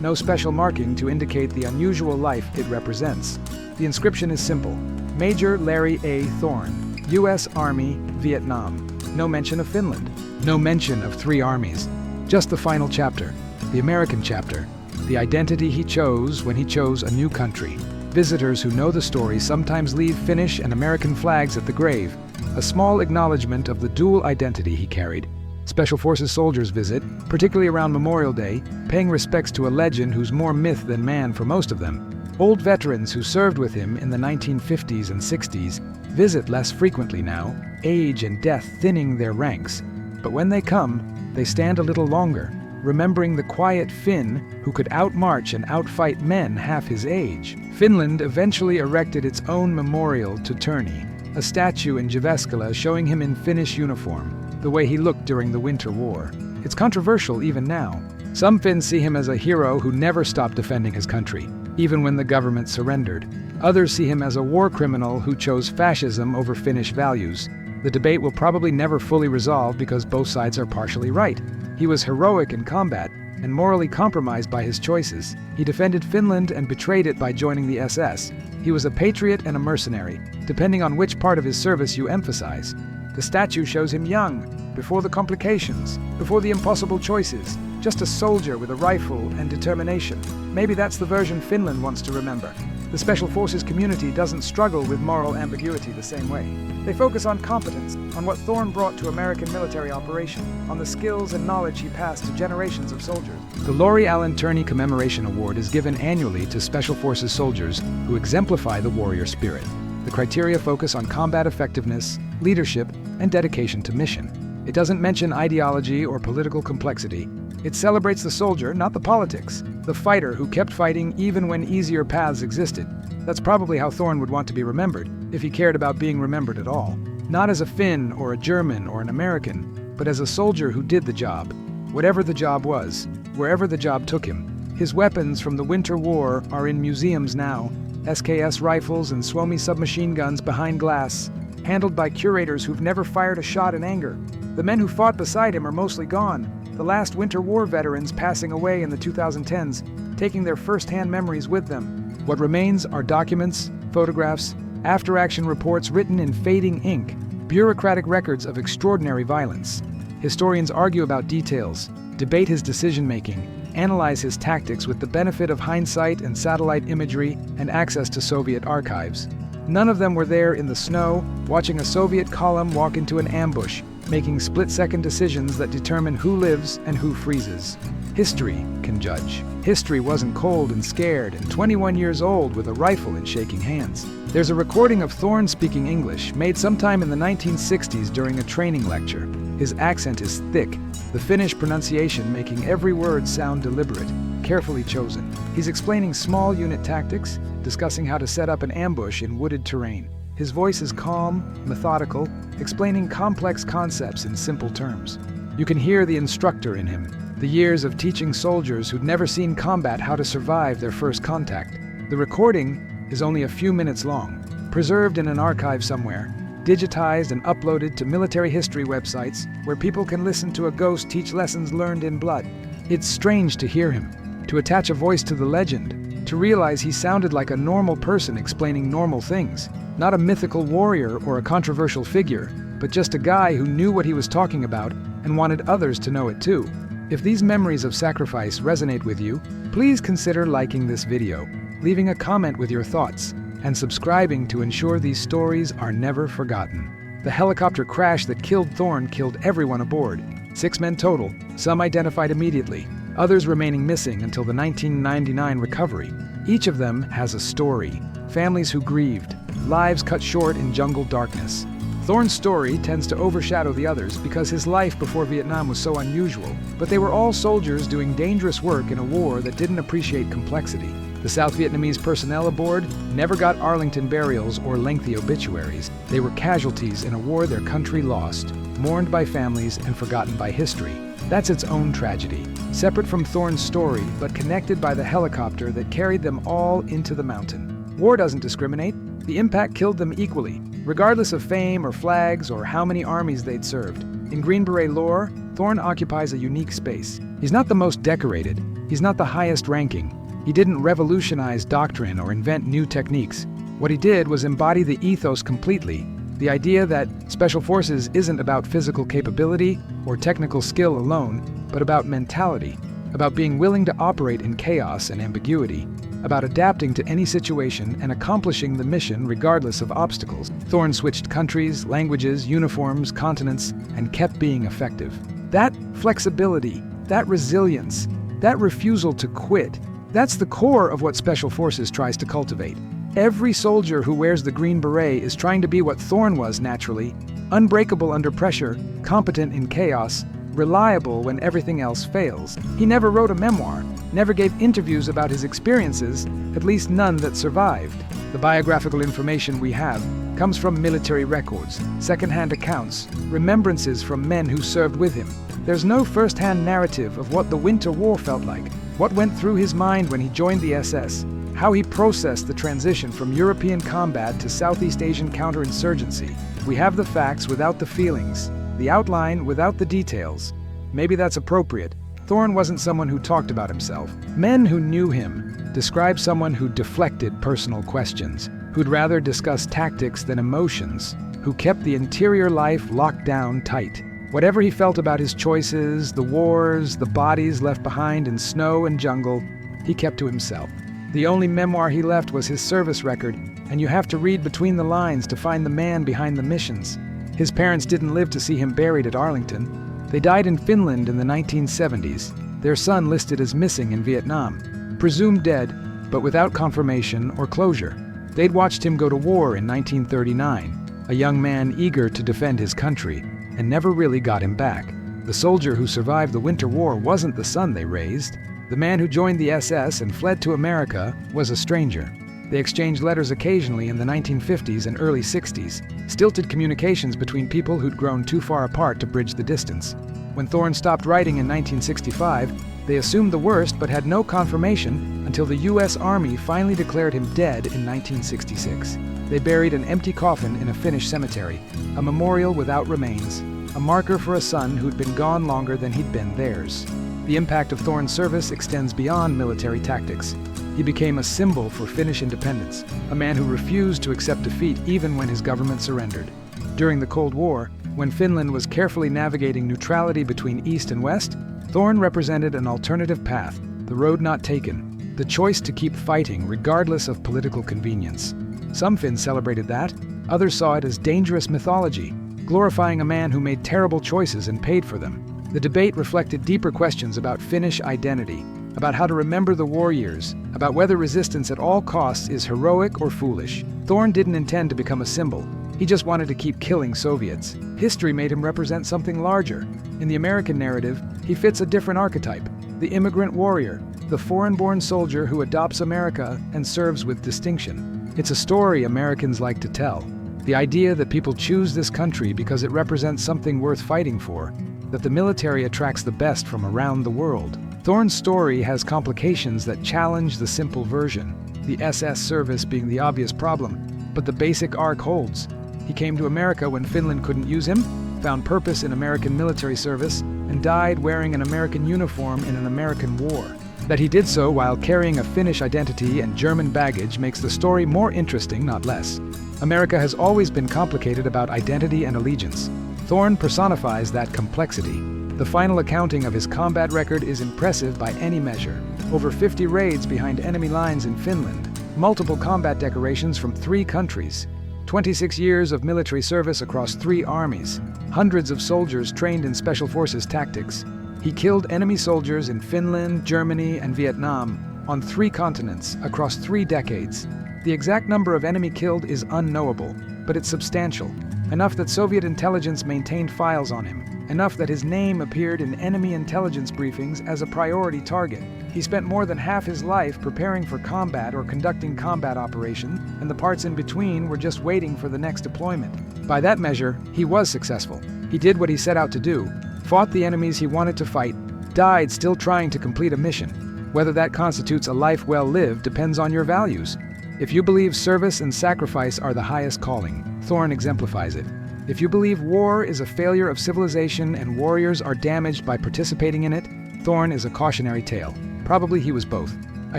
no special marking to indicate the unusual life it represents. The inscription is simple: Major Larry A. Thorne, U.S. Army, Vietnam. No mention of Finland, no mention of 3 armies, just the final chapter. The American chapter, the identity he chose when he chose a new country. Visitors who know the story sometimes leave Finnish and American flags at the grave, a small acknowledgement of the dual identity he carried. Special Forces soldiers visit, particularly around Memorial Day, paying respects to a legend who's more myth than man for most of them. Old veterans who served with him in the 1950s and 60s visit less frequently now, age and death thinning their ranks. But when they come, they stand a little longer, remembering the quiet Finn who could outmarch and outfight men half his age. Finland eventually erected its own memorial to Turney, a statue in Jyväskylä showing him in Finnish uniform, the way he looked during the Winter War. It's controversial even now. Some Finns see him as a hero who never stopped defending his country, even when the government surrendered. Others see him as a war criminal who chose fascism over Finnish values. The debate will probably never fully resolve because both sides are partially right. He was heroic in combat and morally compromised by his choices. He defended Finland and betrayed it by joining the SS. He was a patriot and a mercenary, depending on which part of his service you emphasize. The statue shows him young, before the complications, before the impossible choices, just a soldier with a rifle and determination. Maybe that's the version Finland wants to remember. The Special Forces community doesn't struggle with moral ambiguity the same way. They focus on competence, on what Thorn brought to American military operation, on the skills and knowledge he passed to generations of soldiers. The Laurie Allen Turney Commemoration Award is given annually to Special Forces soldiers who exemplify the warrior spirit. The criteria focus on combat effectiveness, leadership, and dedication to mission. It doesn't mention ideology or political complexity. It celebrates the soldier, not the politics. The fighter who kept fighting even when easier paths existed. That's probably how Thorn would want to be remembered, if he cared about being remembered at all. Not as a Finn or a German or an American, but as a soldier who did the job. Whatever the job was, wherever the job took him. His weapons from the Winter War are in museums now. SKS rifles and Suomi submachine guns behind glass, handled by curators who've never fired a shot in anger. The men who fought beside him are mostly gone. The last Winter War veterans passing away in the 2010s, taking their first-hand memories with them. What remains are documents, photographs, after-action reports written in fading ink, bureaucratic records of extraordinary violence. Historians argue about details, debate his decision-making, analyze his tactics with the benefit of hindsight and satellite imagery and access to Soviet archives. None of them were there in the snow, watching a Soviet column walk into an ambush, making split-second decisions that determine who lives and who freezes. History can judge. History wasn't cold and scared and 21 years old with a rifle and shaking hands. There's a recording of Thorn speaking English, made sometime in the 1960s during a training lecture. His accent is thick, the Finnish pronunciation making every word sound deliberate, carefully chosen. He's explaining small unit tactics, discussing how to set up an ambush in wooded terrain. His voice is calm, methodical, explaining complex concepts in simple terms. You can hear the instructor in him, the years of teaching soldiers who'd never seen combat how to survive their first contact. The recording is only a few minutes long, preserved in an archive somewhere, digitized and uploaded to military history websites where people can listen to a ghost teach lessons learned in blood. It's strange to hear him, to attach a voice to the legend, to realize he sounded like a normal person explaining normal things. Not a mythical warrior or a controversial figure, but just a guy who knew what he was talking about and wanted others to know it too. If these memories of sacrifice resonate with you, please consider liking this video, leaving a comment with your thoughts, and subscribing to ensure these stories are never forgotten. The helicopter crash that killed Thorn killed everyone aboard. 6 men total, some identified immediately, others remaining missing until the 1999 recovery. Each of them has a story, families who grieved, lives cut short in jungle darkness. Thorn's story tends to overshadow the others because his life before Vietnam was so unusual, but they were all soldiers doing dangerous work in a war that didn't appreciate complexity. The South Vietnamese personnel aboard never got Arlington burials or lengthy obituaries. They were casualties in a war their country lost, mourned by families and forgotten by history. That's its own tragedy, separate from Thorn's story, but connected by the helicopter that carried them all into the mountain. War doesn't discriminate. The impact killed them equally, regardless of fame or flags or how many armies they'd served. In Green Beret lore, Thorn occupies a unique space. He's not the most decorated. He's not the highest ranking. He didn't revolutionize doctrine or invent new techniques. What he did was embody the ethos completely, the idea that Special Forces isn't about physical capability or technical skill alone, but about mentality, about being willing to operate in chaos and ambiguity, about adapting to any situation and accomplishing the mission regardless of obstacles. Thorn switched countries, languages, uniforms, continents, and kept being effective. That flexibility, that resilience, that refusal to quit, that's the core of what Special Forces tries to cultivate. Every soldier who wears the Green Beret is trying to be what Thorn was naturally, unbreakable under pressure, competent in chaos, reliable when everything else fails. He never wrote a memoir, never gave interviews about his experiences, at least none that survived. The biographical information we have comes from military records, second-hand accounts, remembrances from men who served with him. There's no first-hand narrative of what the Winter War felt like, what went through his mind when he joined the SS, how he processed the transition from European combat to Southeast Asian counterinsurgency. We have the facts without the feelings, the outline without the details. Maybe that's appropriate. Thorn wasn't someone who talked about himself. Men who knew him described someone who deflected personal questions, who'd rather discuss tactics than emotions. who kept the interior life locked down tight. Whatever he felt about his choices, the wars, the bodies left behind in snow and jungle, he kept to himself. The only memoir he left was his service record, and you have to read between the lines to find the man behind the missions. His parents didn't live to see him buried at Arlington. They died in Finland in the 1970s, their son listed as missing in Vietnam, presumed dead, but without confirmation or closure. They'd watched him go to war in 1939, a young man eager to defend his country, and never really got him back. The soldier who survived the Winter War wasn't the son they raised. The man who joined the SS and fled to America was a stranger. They exchanged letters occasionally in the 1950s and early 60s, stilted communications between people who'd grown too far apart to bridge the distance. When Thorne stopped writing in 1965, they assumed the worst but had no confirmation until the U.S. Army finally declared him dead in 1966. They buried an empty coffin in a Finnish cemetery, a memorial without remains, a marker for a son who'd been gone longer than he'd been theirs. The impact of Thorne's service extends beyond military tactics. He became a symbol for Finnish independence, a man who refused to accept defeat even when his government surrendered. During the Cold War, when Finland was carefully navigating neutrality between East and West, Thorne represented an alternative path, the road not taken, the choice to keep fighting regardless of political convenience. Some Finns celebrated that, others saw it as dangerous mythology, glorifying a man who made terrible choices and paid for them. The debate reflected deeper questions about Finnish identity, about how to remember the war years, about whether resistance at all costs is heroic or foolish. Thorne didn't intend to become a symbol. He just wanted to keep killing Soviets. History made him represent something larger. In the American narrative, he fits a different archetype, the immigrant warrior, the foreign-born soldier who adopts America and serves with distinction. It's a story Americans like to tell. The idea that people choose this country because it represents something worth fighting for, that the military attracts the best from around the world. Thorne's story has complications that challenge the simple version, the SS service being the obvious problem, but the basic arc holds. He came to America when Finland couldn't use him, found purpose in American military service, and died wearing an American uniform in an American war. That he did so while carrying a Finnish identity and German baggage makes the story more interesting, not less. America has always been complicated about identity and allegiance. Thorne personifies that complexity. The final accounting of his combat record is impressive by any measure. Over 50 raids behind enemy lines in Finland, multiple combat decorations from 3 countries, 26 years of military service across 3 armies, hundreds of soldiers trained in Special Forces tactics. He killed enemy soldiers in Finland, Germany, and Vietnam on 3 continents across 3 decades. The exact number of enemy killed is unknowable, but it's substantial. Enough that Soviet intelligence maintained files on him. Enough that his name appeared in enemy intelligence briefings as a priority target. He spent more than half his life preparing for combat or conducting combat operations, and the parts in between were just waiting for the next deployment. By that measure, he was successful. He did what he set out to do, fought the enemies he wanted to fight, died still trying to complete a mission. Whether that constitutes a life well lived depends on your values. If you believe service and sacrifice are the highest calling, Thorne exemplifies it. If you believe war is a failure of civilization and warriors are damaged by participating in it, Thorne is a cautionary tale. Probably he was both. A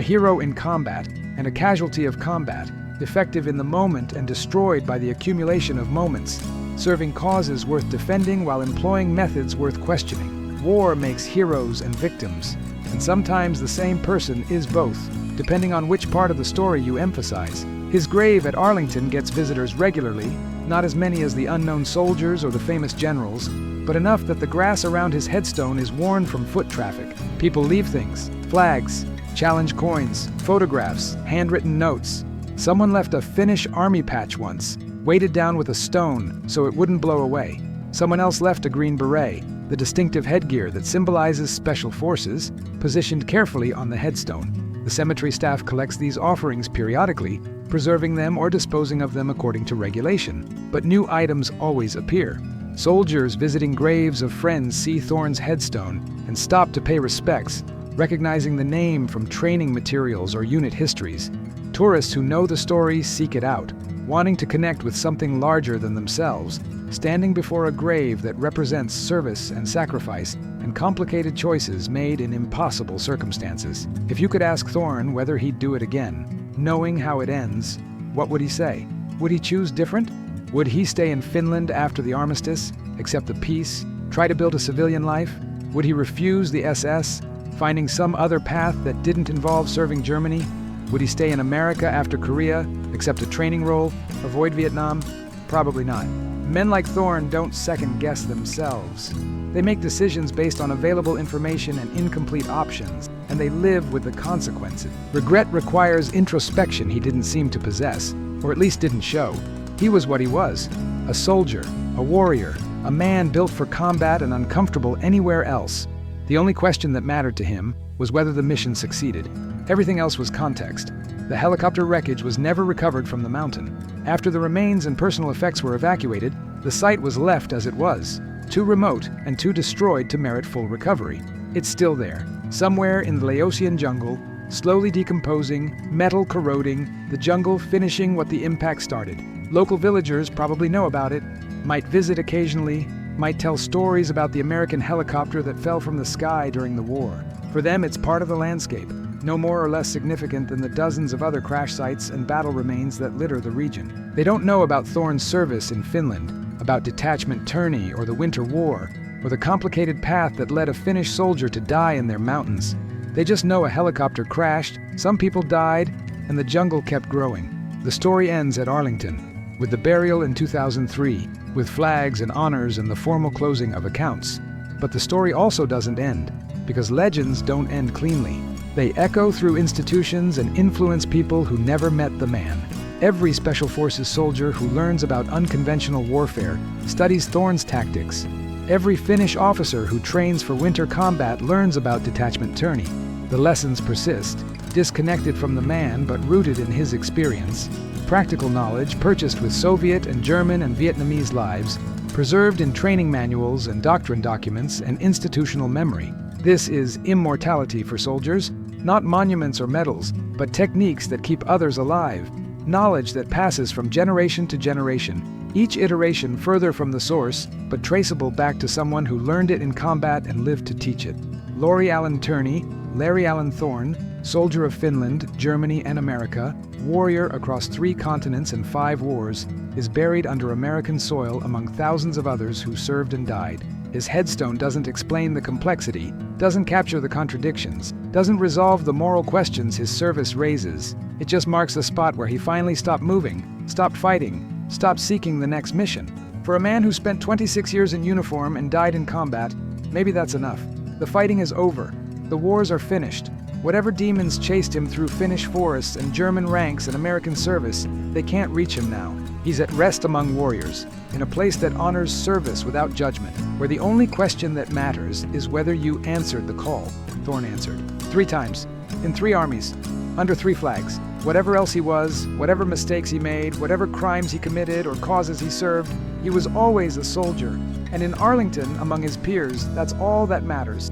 hero in combat and a casualty of combat, effective in the moment and destroyed by the accumulation of moments, serving causes worth defending while employing methods worth questioning. War makes heroes and victims, and sometimes the same person is both, depending on which part of the story you emphasize. His grave at Arlington gets visitors regularly, not as many as the unknown soldiers or the famous generals, but enough that the grass around his headstone is worn from foot traffic. People leave things, flags, challenge coins, photographs, handwritten notes. Someone left a Finnish army patch once, weighted down with a stone so it wouldn't blow away. Someone else left a green beret, the distinctive headgear that symbolizes special forces, positioned carefully on the headstone. The cemetery staff collects these offerings periodically, preserving them or disposing of them according to regulation. But new items always appear. Soldiers visiting graves of friends see Thorne's headstone and stop to pay respects, recognizing the name from training materials or unit histories. Tourists who know the story seek it out, wanting to connect with something larger than themselves, standing before a grave that represents service and sacrifice and complicated choices made in impossible circumstances. If you could ask Thorne whether he'd do it again, knowing how it ends, what would he say? Would he choose different? Would he stay in Finland after the armistice, accept the peace, try to build a civilian life? Would he refuse the SS, finding some other path that didn't involve serving Germany? Would he stay in America after Korea, accept a training role, avoid Vietnam? Probably not. Men like Thorne don't second-guess themselves. They make decisions based on available information and incomplete options, and they live with the consequences. Regret requires introspection he didn't seem to possess, or at least didn't show. He was what he was, a soldier, a warrior, a man built for combat and uncomfortable anywhere else. The only question that mattered to him was whether the mission succeeded. Everything else was context. The helicopter wreckage was never recovered from the mountain. After the remains and personal effects were evacuated, the site was left as it was, too remote and too destroyed to merit full recovery. It's still there, somewhere in the Laotian jungle, slowly decomposing, metal corroding, the jungle finishing what the impact started. Local villagers probably know about it, might visit occasionally, might tell stories about the American helicopter that fell from the sky during the war. For them, it's part of the landscape, no more or less significant than the dozens of other crash sites and battle remains that litter the region. They don't know about Thorne's service in Finland, about Detachment Tourney or the Winter War, or the complicated path that led a Finnish soldier to die in their mountains. They just know a helicopter crashed, some people died, and the jungle kept growing. The story ends at Arlington, with the burial in 2003, with flags and honors and the formal closing of accounts. But the story also doesn't end, because legends don't end cleanly. They echo through institutions and influence people who never met the man. Every Special Forces soldier who learns about unconventional warfare studies Thorne's tactics. Every Finnish officer who trains for winter combat learns about Detachment Tourney. The lessons persist, disconnected from the man but rooted in his experience. Practical knowledge purchased with Soviet and German and Vietnamese lives, preserved in training manuals and doctrine documents and institutional memory. This is immortality for soldiers, not monuments or medals, but techniques that keep others alive. Knowledge that passes from generation to generation, each iteration further from the source, but traceable back to someone who learned it in combat and lived to teach it. Laurie Allen Turney, Larry Allen Thorne, soldier of Finland, Germany, and America, warrior across 3 continents and 5 wars, is buried under American soil among thousands of others who served and died. His headstone doesn't explain the complexity, doesn't capture the contradictions, doesn't resolve the moral questions his service raises. It just marks the spot where he finally stopped moving, stopped fighting, stopped seeking the next mission. For a man who spent 26 years in uniform and died in combat, maybe that's enough. The fighting is over. The wars are finished. Whatever demons chased him through Finnish forests and German ranks and American service, they can't reach him now. He's at rest among warriors, in a place that honors service without judgment, where the only question that matters is whether you answered the call. Thorne answered. 3 times, in 3 armies, under 3 flags. Whatever else he was, whatever mistakes he made, whatever crimes he committed or causes he served, he was always a soldier. And in Arlington, among his peers, that's all that matters.